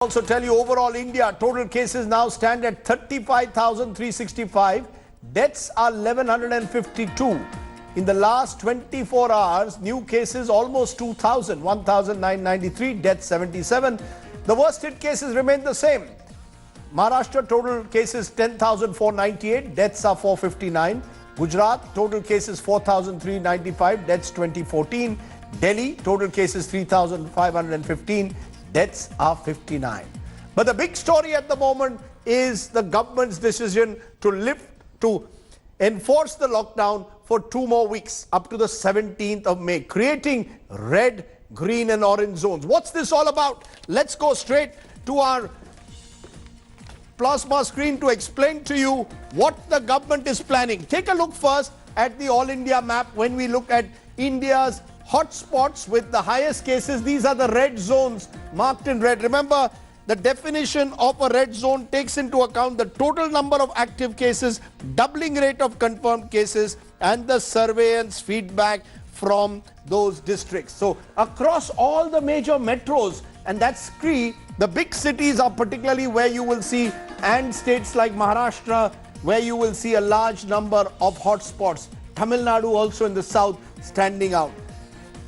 Also tell you overall India total cases now stand at 35,365. Deaths are 1152. In the last 24 hours, new cases almost 2,000, 1,993, deaths 77. The worst hit cases remain the same. Maharashtra total cases 10,498, deaths are 459. Gujarat total cases 4,395, deaths 2014. Delhi total cases 3,515. Deaths are 59. But the big story at the moment is the government's decision to enforce the lockdown for 2 more weeks up to the 17th of May, creating red, green and orange zones. What's this all about? Let's go straight to our plasma screen to explain to you what the government is planning. Take a look first at the All India map. When we look at India's hotspots with the highest cases, these are the red zones marked in red. Remember, the definition of a red zone takes into account the total number of active cases, doubling rate of confirmed cases, and the surveillance feedback from those districts. So across all the major metros, and that's key, the big cities are particularly where you will see, and states like Maharashtra, where you will see a large number of hotspots. Tamil Nadu also in the south standing out.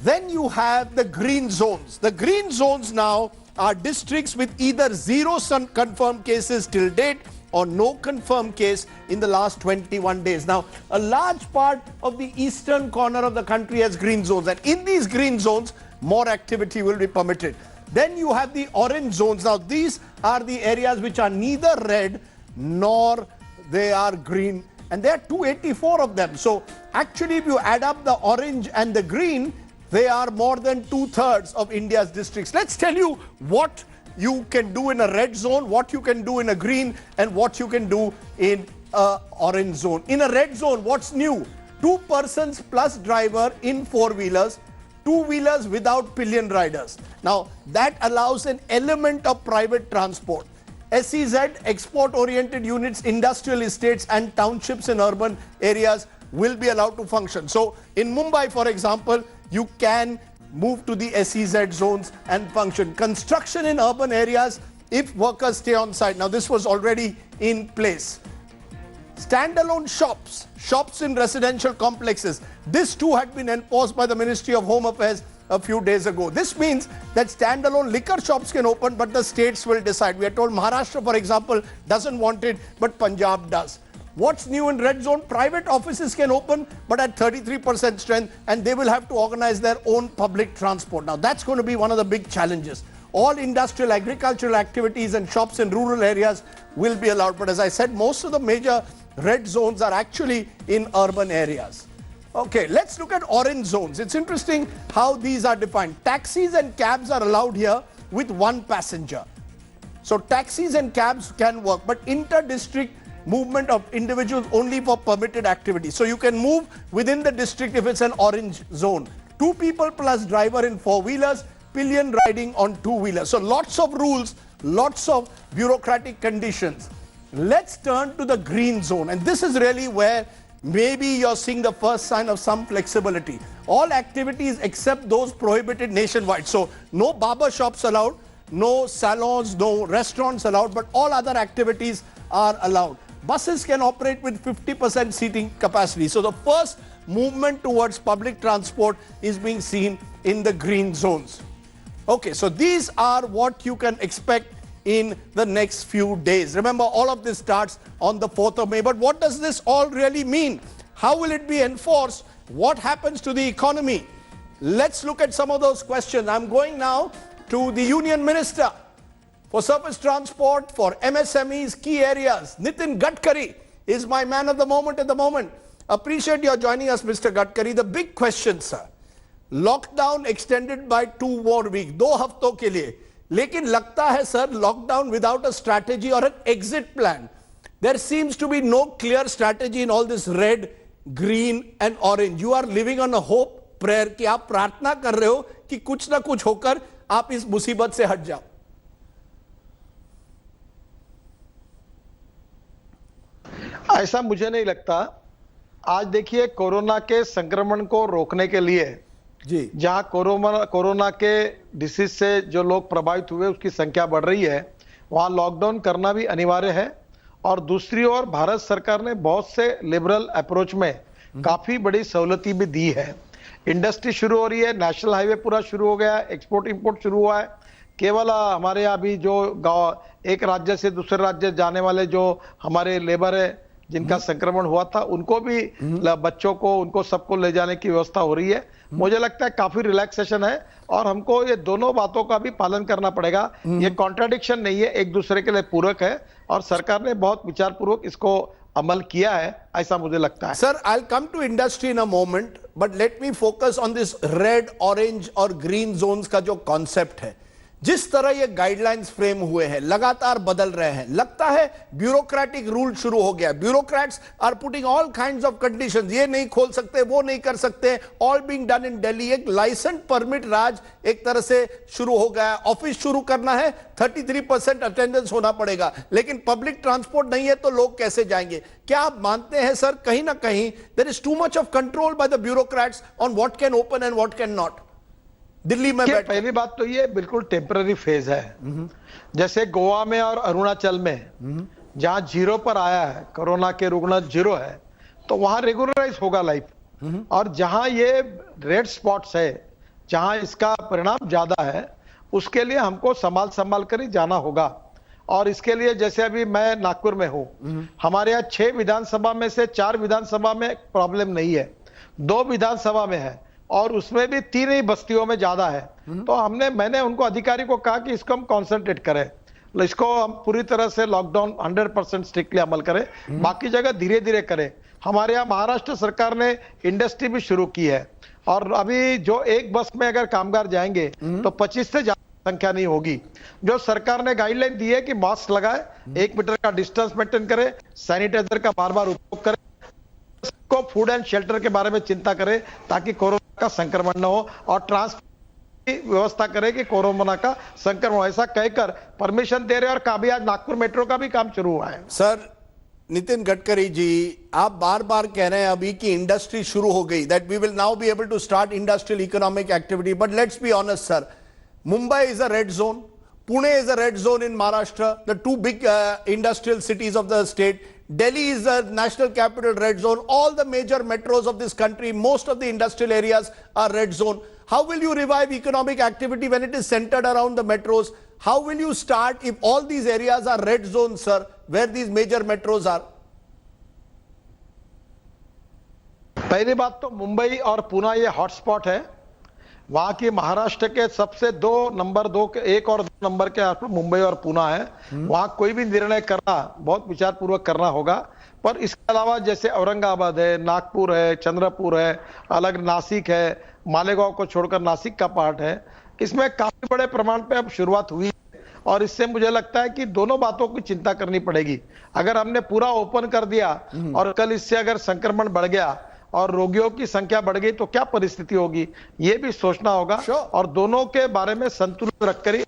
Then you have the green zones. The green zones now are districts with either 0 confirmed cases till date or no confirmed case in the last 21 days. Now, a large part of the eastern corner of the country has green zones, and in these green zones, more activity will be permitted. Then you have the orange zones. Now, these are the areas which are neither red nor they are green, and there are 284 of them. So, actually, if you add up the orange and the green, they are more than 2/3 of India's districts. Let's tell you what you can do in a red zone, what you can do in a green, and what you can do in an orange zone. In a red zone, what's new? 2 persons plus driver in 4-wheelers, 2-wheelers without pillion riders. Now, that allows an element of private transport. SEZ, export-oriented units, industrial estates, and townships in urban areas will be allowed to function. So, in Mumbai, for example, you can move to the SEZ zones and function. Construction in urban areas if workers stay on site. Now, this was already in place. Standalone shops in residential complexes. This too had been enforced by the Ministry of Home Affairs a few days ago. This means that standalone liquor shops can open, but the states will decide. We are told Maharashtra, for example, doesn't want it, but Punjab does. What's new in red zone? Private offices can open, but at 33% strength, and they will have to organize their own public transport. Now, that's going to be one of the big challenges. All industrial, agricultural activities and shops in rural areas will be allowed. But as I said, most of the major red zones are actually in urban areas. Okay, let's look at orange zones. It's interesting how these are defined. Taxis and cabs are allowed here with 1 passenger. So taxis and cabs can work, but inter-district movement of individuals only for permitted activities. So you can move within the district if it's an orange zone. 2 people plus driver in 4-wheelers, pillion riding on 2-wheelers. So lots of rules, lots of bureaucratic conditions. Let's turn to the green zone, and this is really where maybe you're seeing the first sign of some flexibility. All activities except those prohibited nationwide. So no barber shops allowed, no salons, no restaurants allowed, but all other activities are allowed. Buses can operate with 50% seating capacity. So the first movement towards public transport is being seen in the green zones. Okay, so these are what you can expect in the next few days. Remember, all of this starts on the 4th of May. But what does this all really mean? How will it be enforced? What happens to the economy? Let's look at some of those questions. I'm going now to the Union Minister for Surface Transport, for MSMEs, key areas. Nitin Gadkari is my man of the moment at the moment. Appreciate your joining us, Mr. Gadkari. The big question, sir. Lockdown extended by 2 more weeks, 2 हफ्तों के लिए. लेकिन लगता है, sir, lockdown without a strategy or an exit plan. There seems to be no clear strategy in all this red, green and orange. You are living on a hope, prayer कि आप प्रार्थना कर रहे हो कि कुछ ना कुछ होकर आप इस मुसीबत से हट जाओ. ऐसा मुझे नहीं लगता। आज देखिए, कोरोना के संक्रमण को रोकने के लिए जी। जहां कोरोना के डिसीज से जो लोग प्रभावित हुए उसकी संख्या बढ़ रही है, वहां लॉकडाउन करना भी अनिवार्य है। और दूसरी ओर भारत सरकार ने बहुत से लिबरल अप्रोच में काफी बड़ी सहूलती भी दी है। इंडस्ट्री शुरू हो रही है, नेशनल हाईवे पूरा शुरू हो गया है, एक्सपोर्ट इंपोर्ट शुरू हुआ है। केवल हमारे यहाँ भी जो एक राज्य से दूसरे राज्य जाने वाले जो हमारे लेबर है जिनका संक्रमण हुआ था, उनको भी बच्चों को उनको सबको ले जाने की व्यवस्था हो रही है। मुझे लगता है काफी रिलैक्सेशन है और हमको ये दोनों बातों का भी पालन करना पड़ेगा। ये कॉन्ट्राडिक्शन नहीं है, एक दूसरे के लिए पूरक है और सरकार ने बहुत विचारपूर्वक इसको अमल किया है, ऐसा मुझे लगता है। Sir, I will come to industry in a moment, but let me focus on this red, orange और ग्रीन जोन्स का जो कॉन्सेप्ट है। जिस तरह ये गाइडलाइंस फ्रेम हुए हैं, लगातार बदल रहे हैं, लगता है ब्यूरोक्रेटिक रूल शुरू हो गया। Bureaucrats are putting all kinds of conditions, ये नहीं खोल सकते, वो नहीं कर सकते, all being done in Delhi. एक लाइसेंस परमिट राज एक तरह से शुरू हो गया। ऑफिस शुरू करना है, 33% अटेंडेंस होना पड़ेगा, लेकिन पब्लिक ट्रांसपोर्ट नहीं है तो लोग कैसे जाएंगे? क्या आप मानते हैं सर, कहीं ना कहीं there is too much of control by the bureaucrats on what can open and what can not? Delhi में पहली बात तो ये बिल्कुल टेम्पररी फेज है। जैसे गोवा में और अरुणाचल में जहां जीरो पर आया है, कोरोना के रुग्ण जीरो है, तो वहां रेगुलराइज होगा लाइफ। और जहां ये रेड स्पॉट्स है, जहां इसका परिणाम ज्यादा है, उसके लिए हमको संभाल कर ही जाना होगा। और इसके लिए जैसे अभी मैं नागपुर में हूं, हमारे यहाँ 6 विधानसभा में से 4 विधानसभा में प्रॉब्लम नहीं है, 2 विधानसभा में है और उसमें भी 3 ही बस्तियों में ज्यादा है। तो मैंने उनको अधिकारी को कहा कि इसको हम कॉन्सेंट्रेट करें, इसको हम पूरी तरह से लॉकडाउन 100% स्ट्रिक्टली अमल करें, बाकी जगह धीरे धीरे करें। हमारे यहाँ महाराष्ट्र सरकार ने इंडस्ट्री भी शुरू की है और अभी जो एक बस में अगर कामगार जाएंगे तो 25 से ज्यादा संख्या नहीं होगी। जो सरकार ने गाइडलाइन दी है कि मास्क लगाए, 1 मीटर का डिस्टेंस मेंटेन करे, सैनिटाइजर का बार बार उपयोग करे, को फूड एंड शेल्टर के बारे में चिंता करें ताकि कोरोना का संक्रमण न हो, और ट्रांसपोर्ट की व्यवस्था करें कि कोरोना का संक्रमण, ऐसा कहकर परमिशन दे रहे हैं। और काफी आज नागपुर मेट्रो का भी काम शुरू हुआ है। सर, नितिन गडकरी जी, आप बार बार कह रहे हैं अभी कि इंडस्ट्री शुरू हो गई, that we will now be able to start industrial economic activity, but let's be honest sir, Mumbai is a red zone, Pune is a red zone in Maharashtra, the 2 big industrial cities of the state. Delhi is a national capital red zone. All the major metros of this country, most of the industrial areas are red zone. How will you revive economic activity when it is centered around the metros? How will you start if all these areas are red zones, sir, where these major metros are? पहली बात तो मुंबई और पुणे ये hotspot है। वहां की महाराष्ट्र के सबसे 1 और 2 नंबर के आसपास मुंबई और पुणे है। वहां कोई भी निर्णय करना बहुत विचार पूर्वक करना होगा। पर इसके अलावा जैसे औरंगाबाद है, नागपुर है, चंद्रपुर है, अलग नासिक है, मालेगांव को छोड़कर नासिक का पार्ट है, इसमें काफी बड़े प्रमाण पे अब शुरुआत हुई है। और इससे मुझे लगता है कि दोनों बातों की चिंता करनी पड़ेगी। अगर हमने पूरा ओपन कर दिया और कल इससे अगर संक्रमण बढ़ गया और रोगियों की संख्या बढ़ गई तो क्या परिस्थिति होगी, ये भी सोचना होगा। और दोनों के बारे में संतुलन रखकर ही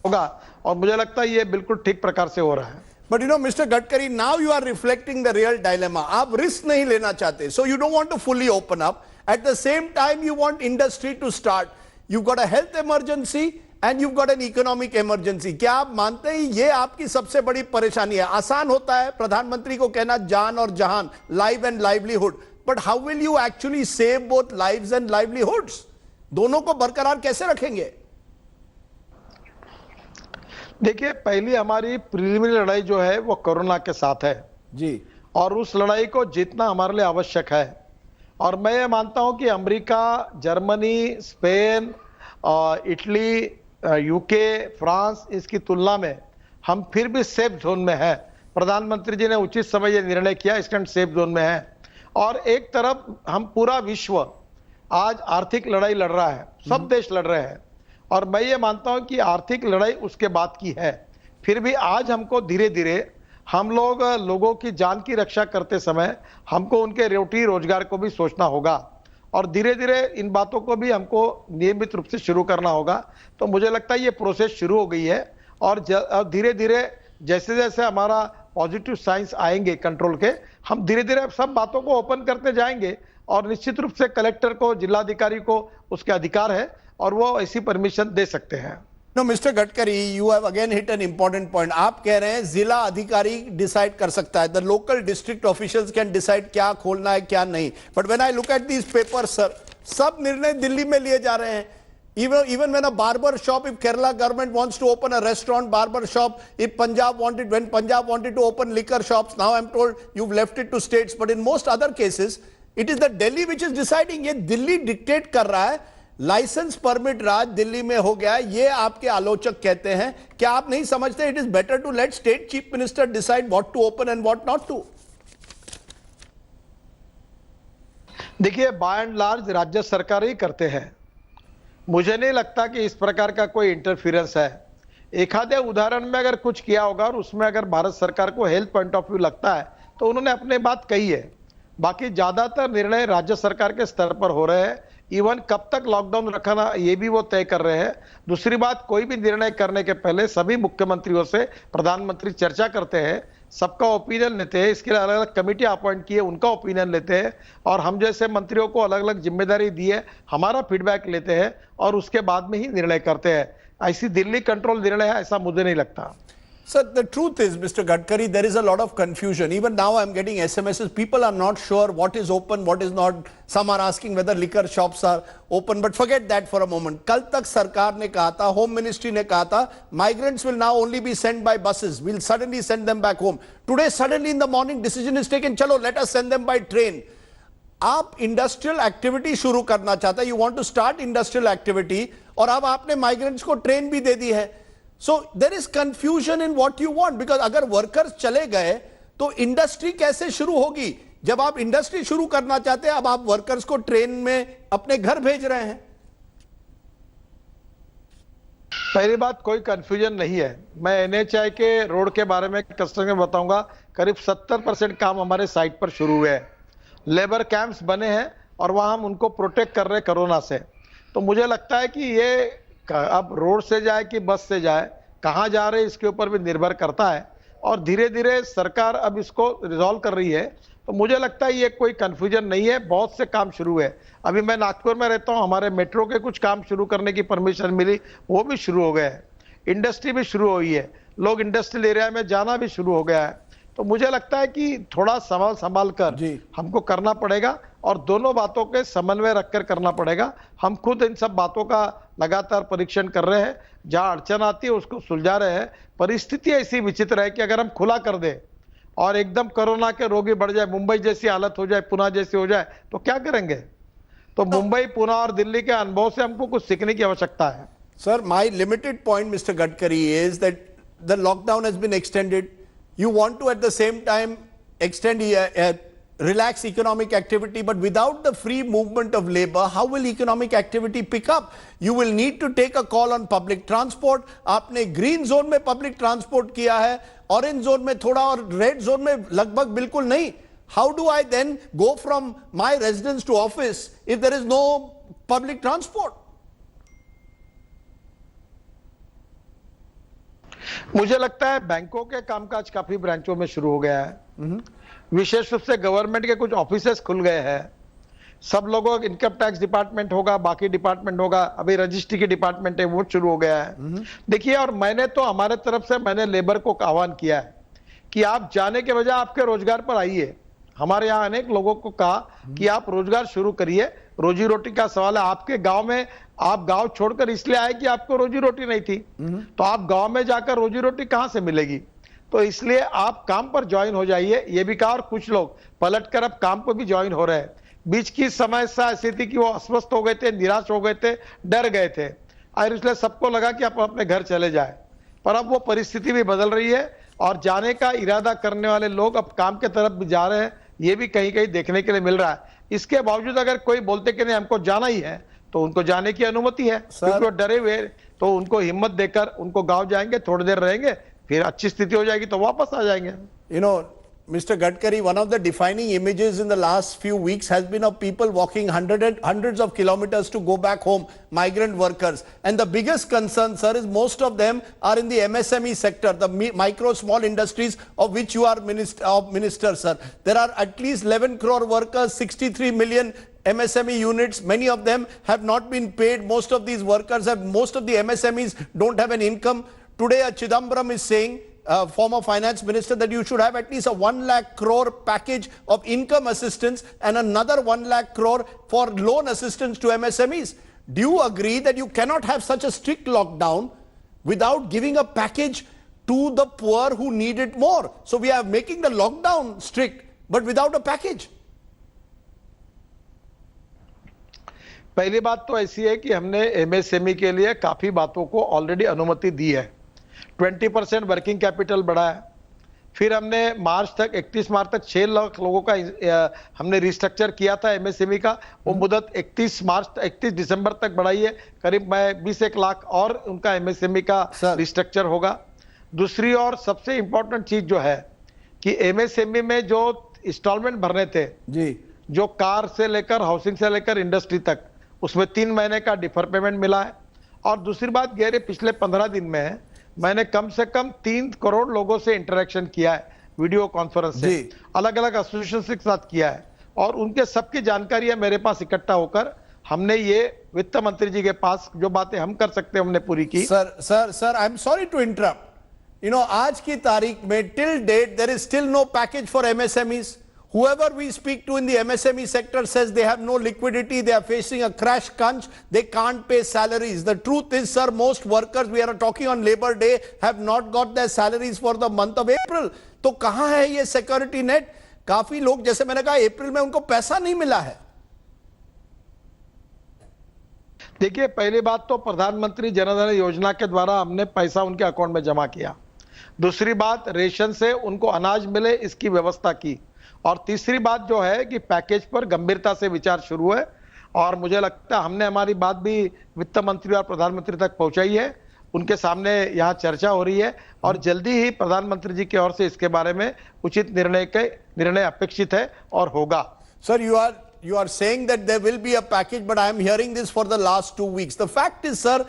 होगा, और मुझे लगता है ये बिल्कुल ठीक प्रकार से हो रहा है। But you know, Mr. Gadkari, now you are reflecting the real dilemma. आप रिस्क नहीं लेना चाहते, so you don't want to fully open up. At the same time, you want industry to start. You've got a health emergency and you've got an economic emergency. क्या आप मानते हैं ये आपकी सबसे बड़ी परेशानी है? आसान होता है प्रधानमंत्री को कहना जान और जहान, live and livelihood, but how will you actually save both lives and livelihoods? दोनों को बरकरार कैसे रखेंगे? देखिए, पहली हमारी प्रीलिमिनरी लड़ाई जो है वो कोरोना के साथ है जी, और उस लड़ाई को जीतना हमारे लिए आवश्यक है। और मैं ये मानता हूं कि America, Germany, Spain, Italy, UK, France, इसकी तुलना में हम फिर भी सेफ जोन में है। प्रधानमंत्री जी ने उचित समय ये निर्णय किया, इसके सेफ जोन में है। और एक तरफ हम पूरा विश्व आज आर्थिक लड़ाई लड़ रहा है, सब देश लड़ रहे हैं, और मैं ये मानता हूं कि आर्थिक लड़ाई उसके बाद की है। फिर भी आज हमको धीरे धीरे हम लोगों की जान की रक्षा करते समय हमको उनके रोटी रोजगार को भी सोचना होगा, और धीरे धीरे इन बातों को भी हमको नियमित रूप से शुरू करना होगा। तो मुझे लगता है ये प्रोसेस शुरू हो गई है, और धीरे धीरे जैसे जैसे हमारा पॉजिटिव साइंस आएंगे कंट्रोल के, हम धीरे धीरे सब बातों को ओपन करते जाएंगे और निश्चित रूप से कलेक्टर को, जिलाधिकारी को उसके अधिकार है और वो ऐसी परमिशन दे सकते हैं। No, Mr. Gadkari, you have again hit an important point. आप कह रहे हैं जिला अधिकारी डिसाइड कर सकता है, the local district officials can decide क्या खोलना है क्या नहीं. But when I look at these papers, sir, सब निर्णय दिल्ली में लिए जा रहे हैं. Even when a barber shop, if Kerala government wants to open a restaurant, barber shop, if when Punjab wanted to open liquor shops, now I'm told you've left it to states. But in most other cases, it is the Delhi which is deciding. ये Delhi dictate कर रहा है. Licence permit राज दिल्ली में हो गया, ये आपके आलोचक कहते हैं. क्या आप नहीं समझते it is better to let state chief minister decide what to open and what not to? देखिए, बाय एंड लार्ज राज्य सरकार ही करते हैं. मुझे नहीं लगता कि इस प्रकार का कोई इंटरफियरेंस है. एक आधे उदाहरण में अगर कुछ किया होगा और उसमें अगर भारत सरकार को हेल्थ पॉइंट ऑफ व्यू लगता है तो उन्होंने अपने बात कही है. बाकी ज्यादातर निर्णय राज्य सरकार के स्तर पर हो रहे हैं. इवन कब तक लॉकडाउन रखना ये भी वो तय कर रहे हैं. दूसरी बात, कोई भी निर्णय करने के पहले सभी मुख्यमंत्रियों से प्रधानमंत्री चर्चा करते हैं, सबका ओपिनियन लेते हैं. इसके लिए अलग अलग कमेटी अपॉइंट की है, उनका ओपिनियन लेते हैं और हम जैसे मंत्रियों को अलग अलग जिम्मेदारी दी है, हमारा फीडबैक लेते हैं और उसके बाद में ही निर्णय करते हैं. ऐसी दिल्ली कंट्रोल निर्णय है ऐसा मुझे नहीं लगता. Sir, the truth is, Mr. Gadkari, there is a lot of confusion. Even now I'm getting SMSs. People are not sure what is open, what is not. Some are asking whether liquor shops are open. But forget that for a moment. कल तक सरकार ने कहा था, home ministry ने कहा था, migrants will now only be sent by buses. We'll suddenly send them back home. Today, suddenly in the morning, decision is taken, चलो, let us send them by train. आप इंडस्ट्रियल एक्टिविटी शुरू करना चाहते हैं, you want to start industrial activity, और अब आपने migrants को ट्रेन भी दे दी है. So there is confusion in what you want, because अगर वर्कर्स चले गए तो इंडस्ट्री कैसे शुरू होगी? जब आप इंडस्ट्री शुरू करना चाहते हैं, अब आप वर्कर्स को ट्रेन में अपने घर भेज रहे हैं. पहली बात, कोई कंफ्यूजन नहीं है. मैं एनएचआई के रोड के बारे में कस्टमर में बताऊंगा. करीब 70% काम हमारे साइट पर शुरू हुए हैं. लेबर कैंप्स बने हैं और वहां हम उनको प्रोटेक्ट कर रहे हैं कोरोना से. तो मुझे लगता है कि ये अब रोड से जाए कि बस से जाए, कहां जा रहे हैं इसके ऊपर भी निर्भर करता है और धीरे धीरे सरकार अब इसको रिजॉल्व कर रही है. तो मुझे लगता है ये कोई कंफ्यूजन नहीं है. बहुत से काम शुरू है. अभी मैं नागपुर में रहता हूं, हमारे मेट्रो के कुछ काम शुरू करने की परमिशन मिली, वो भी शुरू हो गए हैं. इंडस्ट्री भी शुरू हुई है, लोग इंडस्ट्रियल एरिया में जाना भी शुरू हो गया है. तो मुझे लगता है कि थोड़ा संभाल कर हमको करना पड़ेगा और दोनों बातों के समन्वय रखकर करना पड़ेगा. हम खुद इन सब बातों का लगातार परीक्षण कर रहे हैं. जहां अड़चन आती है उसको सुलझा रहे हैं. परिस्थिति ऐसी विचित्र है कि अगर हम खुला कर दें और एकदम कोरोना के रोगी बढ़ जाए, मुंबई जैसी हालत हो जाए, पुणे जैसी हो जाए, तो क्या करेंगे? तो मुंबई, पुणे और दिल्ली के अनुभव से हमको कुछ सीखने की आवश्यकता है. Sir, my limited point mister Gadkari is that the lockdown has been extended. You want to at the same time extend relax economic activity, but without the free movement of labor, how will economic activity pick up? You will need to take a call on public transport. आपने green zone में public transport किया है, orange zone में थोड़ा और red zone में लगभग बिल्कुल नहीं. How do I then go from my residence to office if there is no public transport? मुझे लगता है बैंकों के कामकाज काफी ब्रांचों में शुरू हो गया है. विशेष रूप से गवर्नमेंट के कुछ ऑफिसेस खुल गए हैं. सब लोगों का इनकम टैक्स डिपार्टमेंट होगा, बाकी डिपार्टमेंट होगा, अभी रजिस्ट्री की डिपार्टमेंट है वो शुरू हो गया है. देखिए, और मैंने तो हमारे तरफ से मैंने लेबर को आह्वान किया है कि आप जाने के बजाय आपके रोजगार पर आइए. हमारे यहाँ अनेक लोगों को कहा कि आप रोजगार शुरू करिए. रोजी रोटी का सवाल है. आपके गांव में, आप गांव छोड़कर इसलिए आए कि आपको रोजी रोटी नहीं थी, तो आप गांव में जाकर रोजी रोटी कहां से मिलेगी? तो इसलिए आप काम पर ज्वाइन हो जाइए. ये भी कहा और कुछ लोग पलटकर अब काम पर भी ज्वाइन हो रहे हैं. बीच की समस्या ऐसी थी कि वो अस्वस्थ हो गए थे, निराश हो गए थे, डर गए थे और इसलिए सबको लगा कि आप अपने घर चले जाए. पर अब वो परिस्थिति भी बदल रही है और जाने का इरादा करने वाले लोग अब काम के तरफ भी जा रहे हैं. ये भी कहीं कहीं देखने के लिए मिल रहा है. इसके बावजूद अगर कोई बोलते कि नहीं हमको जाना ही है, तो उनको जाने की अनुमति है. क्योंकि वो डरे हुए, तो उनको हिम्मत देकर उनको गांव जाएंगे, थोड़ी देर रहेंगे, फिर अच्छी स्थिति हो जाएगी तो वापस आ जाएंगे. You know, Mr. Gadkari, one of the defining images in the last few weeks has been of people walking hundreds of kilometers to go back home, migrant workers. And the biggest concern, sir, is most of them are in the MSME sector, the micro small industries of which you are minister, sir. There are at least 11 crore workers, 63 million MSME units. Many of them have not been paid. Most of these workers most of the MSMEs don't have an income. Today, Chidambaram is saying, former finance minister, that you should have at least a 1 lakh crore package of income assistance and another 1 lakh crore for loan assistance to MSMEs. Do you agree that you cannot have such a strict lockdown without giving a package to the poor who need it more? So we are making the lockdown strict, but without a package. पहली बात तो ऐसी है कि हमने MSME के लिए काफी बातों को ऑलरेडी अनुमति दी है। 20% वर्किंग कैपिटल बढ़ाया, फिर हमने मार्च तक 31 मार्च तक 6 लाख लोगों का हमने रिस्ट्रक्चर किया था एमएसएमई का, वो मुदत 31 दिसंबर तक बढ़ाई है। करीब 21 लाख और उनका एमएसएमई का रिस्ट्रक्चर होगा। दूसरी और सबसे इंपॉर्टेंट चीज जो है कि एमएसएमई में जो इंस्टॉलमेंट भरने थे जी, जो कार से लेकर हाउसिंग से लेकर इंडस्ट्री तक, उसमें 3 महीने का डिफर पेमेंट मिला है। और दूसरी बात गहरे पिछले 15 दिन में मैंने कम से कम 3 करोड़ लोगों से इंटरेक्शन किया है, वीडियो कॉन्फ्रेंस से, अलग अलग एसोसिएशन के साथ किया है, और उनके सबकी जानकारियां मेरे पास इकट्ठा होकर हमने ये वित्त मंत्री जी के पास जो बातें हम कर सकते हैं हमने पूरी की। Sir I am sorry to interrupt, you know, आज की तारीख में till date there is still no package for MSMEs. Whoever we speak to in the MSME sector says they have no liquidity, they are facing a crash crunch, they can't pay salaries. The truth is, sir, most workers, we are talking on Labor Day, have not got their salaries for the month of April. तो कहाँ है ये security net? काफी लोग, जैसे मैंने कहा, अप्रैल में उनको पैसा नहीं मिला है। देखिए, पहली बात तो प्रधानमंत्री जनधन योजना के द्वारा हमने पैसा उनके अकाउंट में जमा किया। दूसरी बात, रेशन से उनको अनाज मिले इसकी व्यवस्था की। और तीसरी बात जो है कि पैकेज पर गंभीरता से विचार शुरू है, और मुझे लगता है हमने हमारी बात भी वित्त मंत्री और प्रधानमंत्री तक पहुंचाई है, उनके सामने यहाँ चर्चा हो रही है, और जल्दी ही प्रधानमंत्री जी की ओर से इसके बारे में उचित निर्णय अपेक्षित है और होगा। Sir, you are saying that there will be a package, but I am hearing this for the last 2 weeks. The fact is, sir,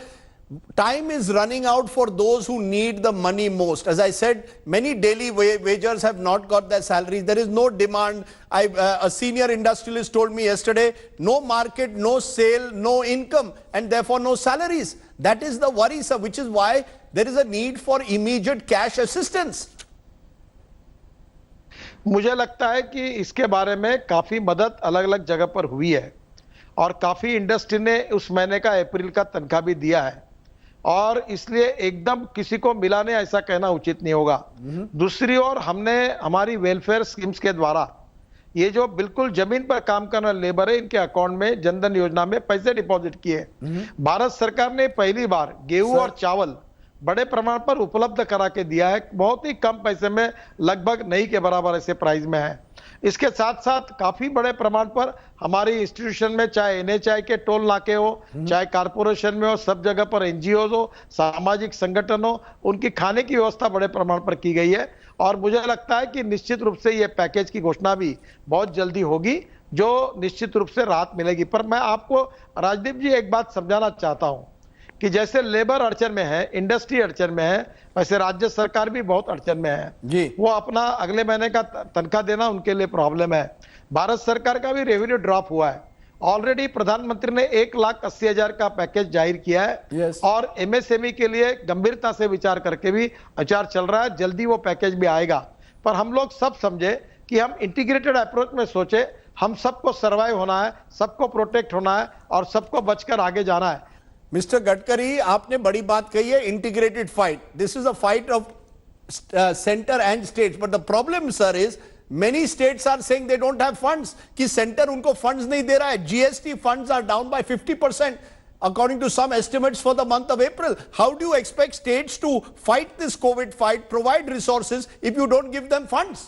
time is running out for those who need the money most. As I said, many daily wagers have not got their salaries. There is no demand. A senior industrialist told me yesterday, no market, no sale, no income, and therefore no salaries. That is the worry, sir, which is why there is a need for immediate cash assistance. मुझे लगता है कि इसके बारे में काफी मदद अलग अलग जगह पर हुई है, और काफी इंडस्ट्री ने उस महीने का अप्रैल का तनख्वाह भी दिया है, और इसलिए एकदम किसी को मिला नहीं ऐसा कहना उचित नहीं होगा। दूसरी ओर हमने हमारी वेलफेयर स्कीम्स के द्वारा ये जो बिल्कुल जमीन पर काम करना लेबर है, इनके अकाउंट में जनधन योजना में पैसे डिपॉजिट किए। भारत सरकार ने पहली बार गेहूं और चावल बड़े प्रमाण पर उपलब्ध करा के दिया है, बहुत ही कम पैसे में, लगभग नहीं के बराबर ऐसे प्राइस में है। इसके साथ साथ काफी बड़े प्रमाण पर हमारी इंस्टीट्यूशन में, चाहे एनएचआई के टोल नाके हो, चाहे कारपोरेशन में हो, सब जगह पर एनजीओ हो, सामाजिक संगठन हो, उनकी खाने की व्यवस्था बड़े प्रमाण पर की गई है। और मुझे लगता है कि निश्चित रूप से ये पैकेज की घोषणा भी बहुत जल्दी होगी, जो निश्चित रूप से राहत मिलेगी। पर मैं आपको राजदीप जी एक बात समझाना चाहता हूं कि जैसे लेबर अड़चन में है, इंडस्ट्री अड़चन में है, वैसे राज्य सरकार भी बहुत अड़चन में है जी। वो अपना अगले महीने का तनख्वाह देना उनके लिए प्रॉब्लम है। भारत सरकार का भी रेवेन्यू ड्रॉप हुआ है। ऑलरेडी प्रधानमंत्री ने 1,80,000 का पैकेज जाहिर किया है, और एमएसएमई के लिए गंभीरता से विचार करके भी विचार चल रहा है, जल्दी वो पैकेज भी आएगा। पर हम लोग सब समझे कि हम इंटीग्रेटेड अप्रोच में सोचे, हम सबको सर्वाइव होना है, सबको प्रोटेक्ट होना है, और सबको बचकर आगे जाना है। मिस्टर गडकरी, आपने बड़ी बात कही है, integrated fight. This is a fight of centre and states, but the problem sir is many states are saying they don't have funds, कि सेंटर उनको फंड्स नहीं दे रहा है. GST funds are down by 50% according to some estimates for the month of April. How do you expect states to fight this COVID fight, provide resources, if you don't give them funds?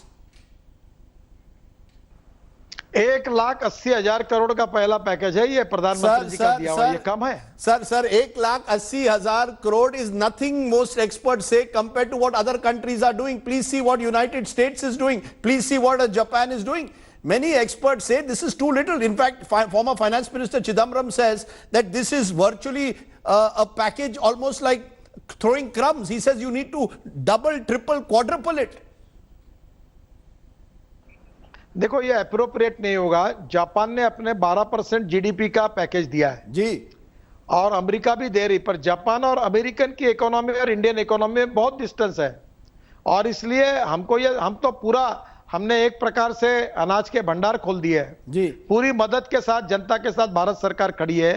1,80,000 crore का पहला package है ये, प्रधानमंत्री जी का दिया हुआ, ये कम है? Sir 1,80,000 crore is nothing, most experts say, compared to what other countries are doing. Please see what United States is doing. Please see what Japan is doing. Many experts say this is too little. In fact, former Finance Minister Chidambaram says that this is virtually a package almost like throwing crumbs. He says you need to double, triple, quadruple it. देखो ये appropriate नहीं होगा। Japan ने अपने 12% GDP का package दिया है जी, और अमेरिका भी दे रही, पर जापान और अमेरिकन की इकोनॉमी और इंडियन इकोनॉमी में बहुत डिस्टेंस है, और इसलिए हम तो पूरा हमने एक प्रकार से अनाज के भंडार खोल दिए हैं जी, पूरी मदद के साथ, जनता के साथ भारत सरकार खड़ी है,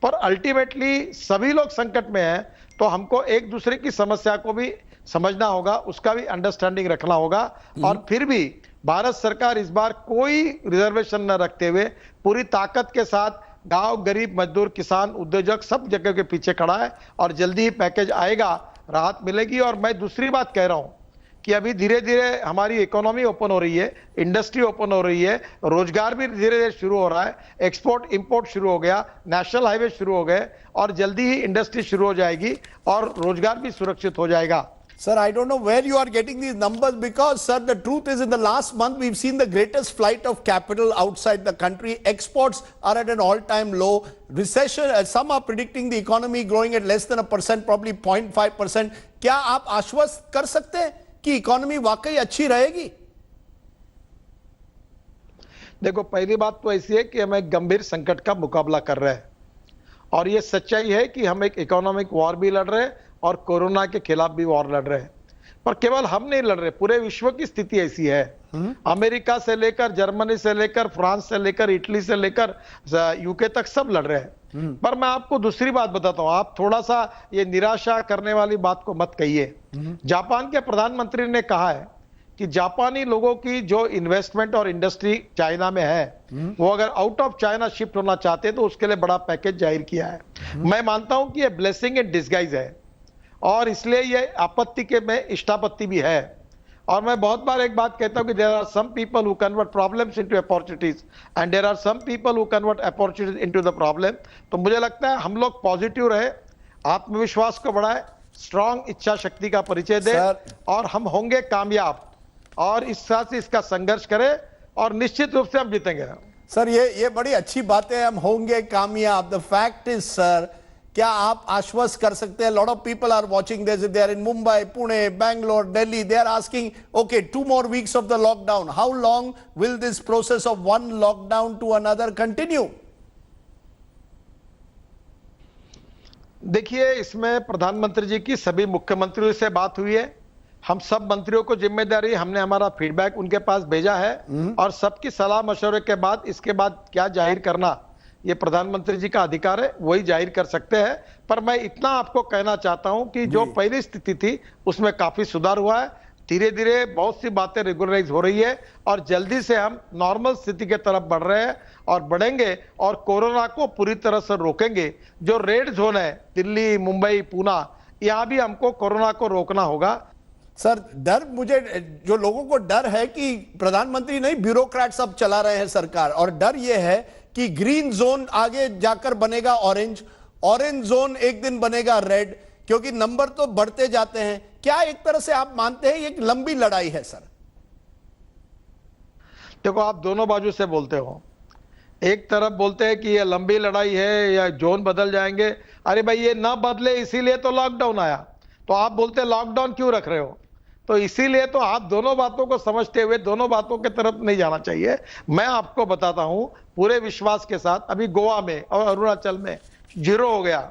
पर अल्टीमेटली सभी लोग संकट में हैं, तो हमको एक दूसरे की समस्या को भी समझना होगा, उसका भी अंडरस्टैंडिंग रखना होगा, और फिर भी भारत सरकार इस बार कोई रिजर्वेशन न रखते हुए पूरी ताकत के साथ गांव, गरीब, मजदूर, किसान, उद्योजक सब जगह के पीछे खड़ा है, और जल्दी ही पैकेज आएगा, राहत मिलेगी। और मैं दूसरी बात कह रहा हूं कि अभी धीरे धीरे हमारी इकोनॉमी ओपन हो रही है, इंडस्ट्री ओपन हो रही है, रोजगार भी धीरे धीरे शुरू हो रहा है, एक्सपोर्ट इंपोर्ट शुरू हो गया, नेशनल हाईवे शुरू हो गए, और जल्दी ही इंडस्ट्री शुरू हो जाएगी और रोजगार भी सुरक्षित हो जाएगा। Sir, I don't know where you are getting these numbers, because, sir, the truth is in the last month we've seen the greatest flight of capital outside the country. Exports are at an all-time low. Recession, some are predicting the economy growing at less than 1%, probably 0.5%. क्या आप आश्वस्त कर सकते हैं कि economy वाकई अच्छी रहेगी? देखो, पहली बात तो ऐसी है कि हम एक गंभीर संकट का मुकाबला कर रहे हैं, और ये सच्चाई है कि हम एक इकोनॉमिक वॉर भी लड़ रहे हैं और कोरोना के खिलाफ भी वॉर लड़ रहे हैं। पर केवल हम नहीं लड़ रहे, पूरे विश्व की स्थिति ऐसी है। अमेरिका से लेकर, जर्मनी से लेकर, फ्रांस से लेकर, इटली से लेकर यूके तक सब लड़ रहे हैं। पर मैं आपको दूसरी बात बताता हूं, आप थोड़ा सा ये निराशा करने वाली बात को मत कहिए। जापान के प्रधानमंत्री ने कहा है कि जापानी लोगों की जो इन्वेस्टमेंट और इंडस्ट्री चाइना में है, वो अगर आउट ऑफ चाइना शिफ्ट होना चाहते हैं तो उसके लिए बड़ा पैकेज जाहिर किया है। मैं मानता हूं कि ये ब्लेसिंग इन डिस्गाइज है, और इसलिए ये आपत्ति के में इष्टापत्ति भी है। और मैं बहुत बार एक बात कहता हूं कि there are some people who convert problems into opportunities and there are some people who convert opportunities into the problem. तो मुझे लगता है हम लोग पॉजिटिव रहे, आत्मविश्वास को बढ़ाए, स्ट्रांग इच्छा शक्ति का परिचय दे, और हम होंगे कामयाब, और इस साथ से इसका संघर्ष करें और निश्चित रूप से हम जीतेंगे। सर ये बड़ी अच्छी बात है, हम होंगे कामयाब। द फैक्ट इज, सर, क्या आप आश्वस्त कर सकते हैं? Lot of people are watching this, they are in Mumbai, Pune, Bangalore, Delhi, they are asking, okay, 2 more weeks of the lockdown, how long will this process of one lockdown to another continue? देखिए, इसमें प्रधानमंत्री जी की सभी मुख्यमंत्रियों से बात हुई है, हम सब मंत्रियों को जिम्मेदारी, हमने हमारा फीडबैक उनके पास भेजा है, और सबकी सलाह मशवरे के बाद इसके बाद क्या जाहिर करना ये प्रधानमंत्री जी का अधिकार है, वही जाहिर कर सकते हैं। पर मैं इतना आपको कहना चाहता हूं कि जो पहली स्थिति थी उसमें काफी सुधार हुआ है, धीरे धीरे बहुत सी बातें रेगुलराइज हो रही है, और जल्दी से हम नॉर्मल स्थिति के तरफ बढ़ रहे हैं और बढ़ेंगे, और कोरोना को पूरी तरह से रोकेंगे। जो रेड जोन है, दिल्ली, मुंबई, पूना, यहां भी हमको कोरोना को रोकना होगा। सर, डर, मुझे जो लोगों को डर है कि प्रधानमंत्री नहीं, ब्यूरोक्रेट्स अब चला रहे हैं सरकार, और डर यह है कि ग्रीन जोन आगे जाकर बनेगा ऑरेंज, ऑरेंज जोन एक दिन बनेगा रेड, क्योंकि नंबर तो बढ़ते जाते हैं। क्या एक तरह से आप मानते हैं ये एक लंबी लड़ाई है? सर देखो, आप दोनों बाजू से बोलते हो, एक तरफ बोलते हैं कि ये लंबी लड़ाई है या जोन बदल जाएंगे, अरे भाई ये ना बदले इसीलिए तो लॉकडाउन आया, तो आप बोलते लॉकडाउन क्यों रख रहे हो? तो इसीलिए तो आप दोनों बातों को समझते हुए दोनों बातों के तरफ नहीं जाना चाहिए। मैं आपको बताता हूं पूरे विश्वास के साथ, अभी गोवा में और अरुणाचल में 0 हो गया,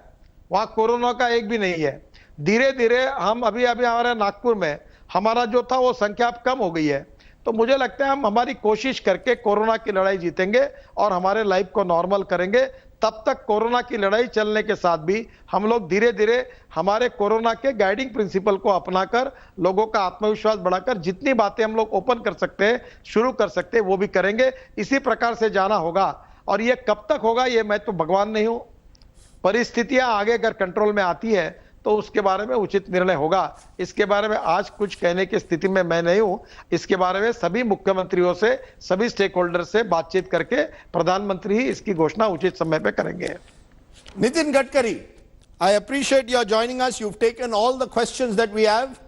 वहां कोरोना का एक भी नहीं है। धीरे धीरे हम अभी हमारे नागपुर में हमारा जो था वो संख्या कम हो गई है। तो मुझे लगता है हम हमारी कोशिश करके कोरोना की लड़ाई जीतेंगे और हमारे लाइफ को नॉर्मल करेंगे। तब तक कोरोना की लड़ाई चलने के साथ भी हम लोग धीरे धीरे हमारे कोरोना के गाइडिंग प्रिंसिपल को अपनाकर लोगों का आत्मविश्वास बढ़ाकर जितनी बातें हम लोग ओपन कर सकते हैं, शुरू कर सकते हैं, वो भी करेंगे। इसी प्रकार से जाना होगा, और ये कब तक होगा ये मैं तो भगवान नहीं हूं। परिस्थितियां आगे अगर कंट्रोल में आती है तो उसके बारे में उचित निर्णय होगा। इसके बारे में आज कुछ कहने की स्थिति में मैं नहीं हूं। इसके बारे में सभी मुख्यमंत्रियों से, सभी स्टेक होल्डर से बातचीत करके प्रधानमंत्री ही इसकी घोषणा उचित समय पे करेंगे। Nitin Gadkari, I appreciate your joining us. You've taken all the questions that we have.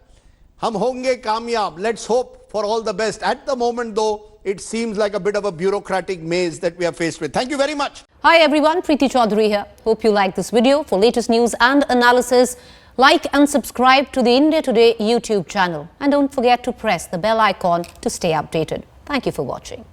हम होंगे कामयाब. Let's hope for all the best. At the moment though, it seems like a bit of a bureaucratic maze that we are faced with. Thank you very much. Hi everyone, Preeti Chaudhary here. Hope you like this video. For latest news and analysis, like and subscribe to the India Today YouTube channel. And don't forget to press the bell icon to stay updated. Thank you for watching.